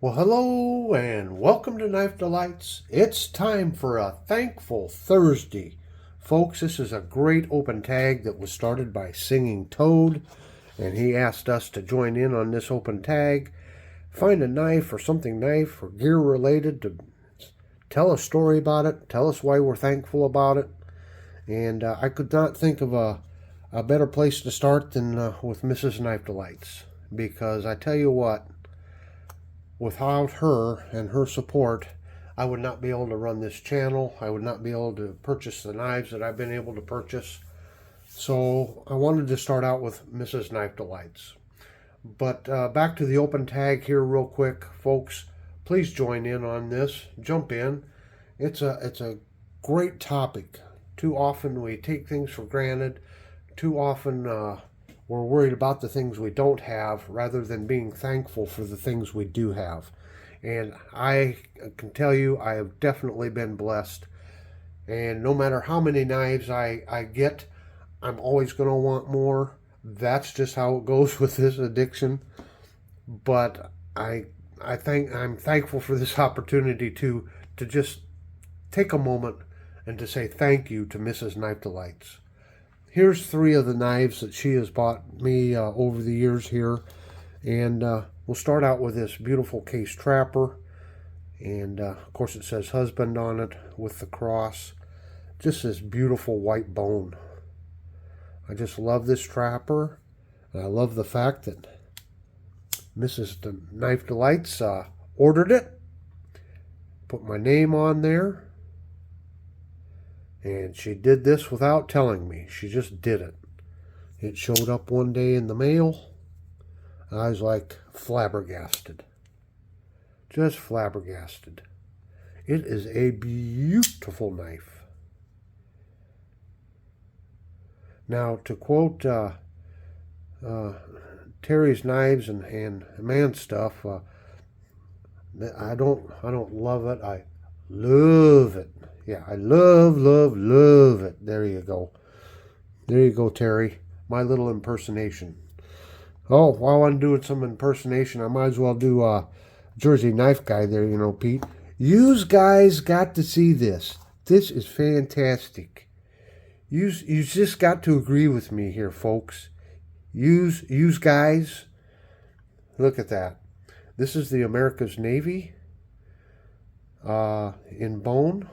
Well, hello and welcome to Knife Delights. It's time for a Thankful Thursday. Folks, this is a great open tag that was started by Singing Toad, and he asked us to join in on this open tag. Find a knife or something knife or gear related to tell a story about it, tell us why we're thankful about it. And I could not think of a better place to start than with Mrs. Knife Delights, because I tell you what, without her and her support, I would not be able to run this channel. I would not be able to purchase the knives that I've been able to purchase. So I wanted to start out with Mrs. Knife Delights. But back to the open tag here real quick, folks. Please join in on this. Jump in. It's a great topic. Too often we take things for granted. Too often we're worried about the things we don't have rather than being thankful for the things we do have. And I can tell you, I have definitely been blessed. And no matter how many knives I get, I'm always going to want more. That's just how it goes with this addiction. But I'm thankful for this opportunity to just take a moment and to say thank you to Mrs. Knife Delights. Here's 3 of the knives that she has bought me over the years here. And we'll start out with this beautiful case trapper. And of course it says husband on it with the cross. Just this beautiful white bone. I just love this trapper. And I love the fact that Mrs. Knife Delights ordered it. Put my name on there. And she did this without telling me. She just did it. It showed up one day in the mail. I was like flabbergasted. Just flabbergasted. It is a beautiful knife. Now, to quote Terry's Knives and Man Stuff, I don't love it. I love it. Yeah, I love it. There you go. There you go, Terry. My little impersonation. Oh, while I'm doing some impersonation, I might as well do Jersey Knife Guy there, Pete. You guys got to see this. This is fantastic. You just got to agree with me here, folks. You guys, look at that. This is the America's Navy in bone.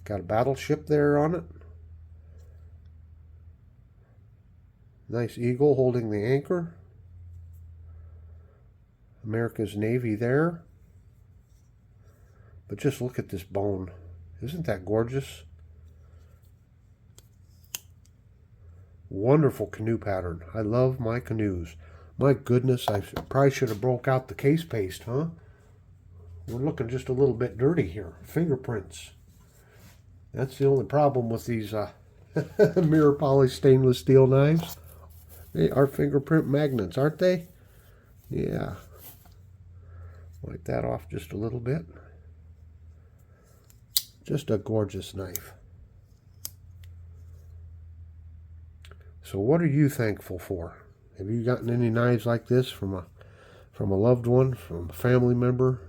Got a battleship there on it. Nice eagle holding the anchor. America's Navy there. But just look at this bone. Isn't that gorgeous? Wonderful canoe pattern. I love my canoes. My goodness, I probably should have broke out the case paste, huh? We're looking just a little bit dirty here. Fingerprints. That's the only problem with these mirror polished stainless steel knives. They are fingerprint magnets, aren't they? Yeah. Wipe that off just a little bit. Just a gorgeous knife. So what are you thankful for? Have you gotten any knives like this from a loved one, from a family member?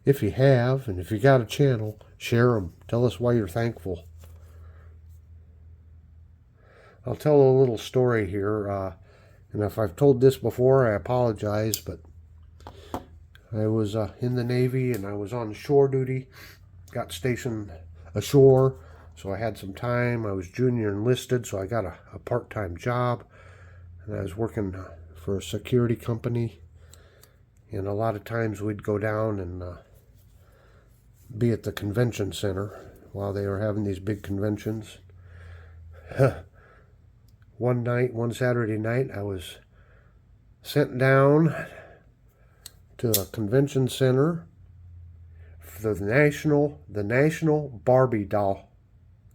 If you have, and if you got a channel, share them. Tell us why you're thankful. I'll tell a little story here, and if I've told this before, I apologize, but I was in the Navy, and I was on shore duty, got stationed ashore, so I had some time. I was junior enlisted, so I got a part-time job, and I was working for a security company, and a lot of times we'd go down and be at the convention center while they were having these big conventions. One Saturday night, I was sent down to a convention center for the National Barbie Doll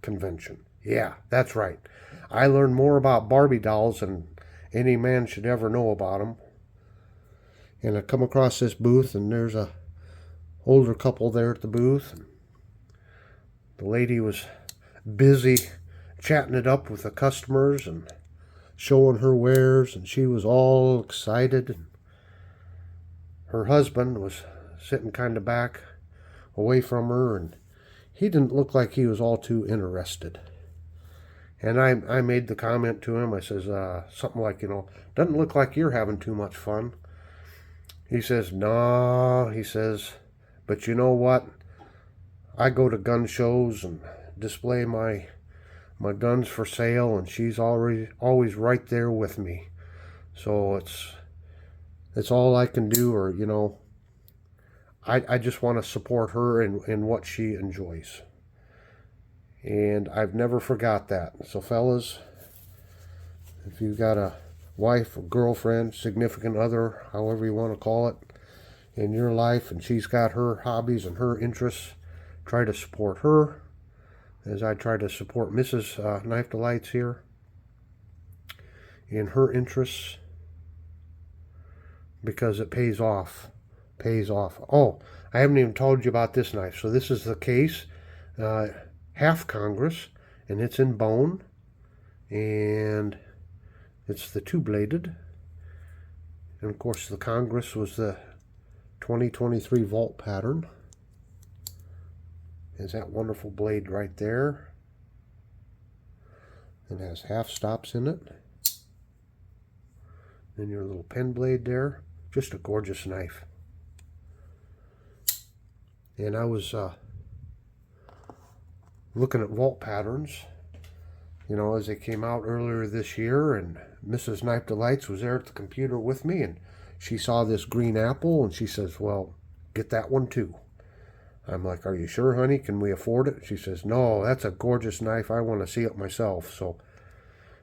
Convention. Yeah, that's right. I learned more about Barbie dolls than any man should ever know about them. And I come across this booth, and there's a older couple there at the booth. And the lady was busy chatting it up with the customers and showing her wares, and she was all excited. And her husband was sitting kind of back away from her, and he didn't look like he was all too interested. And I made the comment to him. I says, something like, doesn't look like you're having too much fun. He says, no, he says, but you know what? I go to gun shows and display my guns for sale, and she's always right there with me. So it's all I can do, or, I just want to support her in what she enjoys. And I've never forgot that. So fellas, if you've got a wife or girlfriend, significant other, however you want to call it, in your life, and she's got her hobbies and her interests, try to support her as I try to support Mrs. Knife Delights here in her interests, because it pays off. Oh, I haven't even told you about this knife. So this is the case, half Congress, and it's in bone, and it's the two-bladed, and of course the Congress was the 2023 Vault pattern. Is that wonderful blade right there. It has half stops in it, and your little pen blade there. Just a gorgeous knife. And I was looking at vault patterns, as they came out earlier this year, and Mrs. Knife Delights was there at the computer with me, and she saw this green apple, and she says, well, get that one too. I'm like, are you sure, honey? Can we afford it? She says, no, that's a gorgeous knife. I want to see it myself. So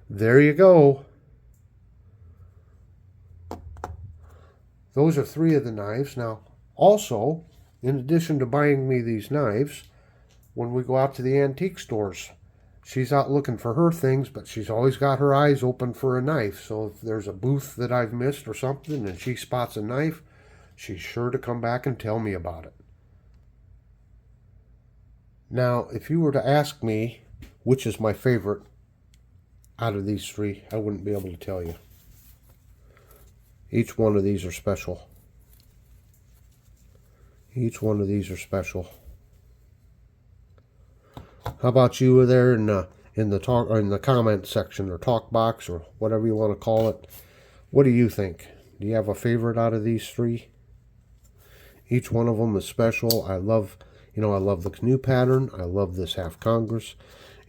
there you go. Those are 3 of the knives. Now, also, in addition to buying me these knives, when we go out to the antique stores, she's out looking for her things, but she's always got her eyes open for a knife. So if there's a booth that I've missed or something and she spots a knife, she's sure to come back and tell me about it. Now, if you were to ask me which is my favorite out of these 3, I wouldn't be able to tell you. Each one of these are special. Each one of these are special. How about you there in the comment section or talk box or whatever you want to call it? What do you think? Do you have a favorite out of these 3? Each one of them is special. I love the canoe pattern. I love this half Congress,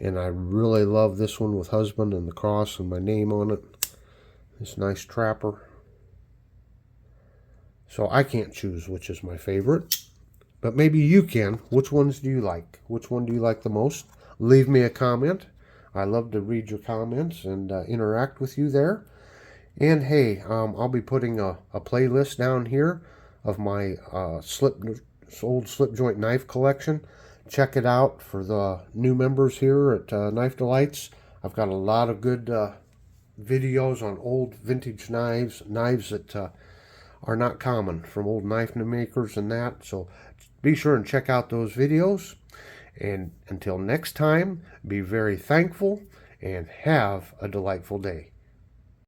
and I really love this one with husband and the cross and my name on it. This nice trapper. So I can't choose which is my favorite, but maybe you can. Which ones do you like? Which one do you like the most? Leave me a comment. I love to read your comments and interact with you there. And hey, I'll be putting a playlist down here of my old slip joint knife collection. Check it out for the new members here at Knife Delights. I've got a lot of good videos on old vintage knives that are not common from old knife makers and that. So be sure and check out those videos. And until next time, be very thankful and have a delightful day.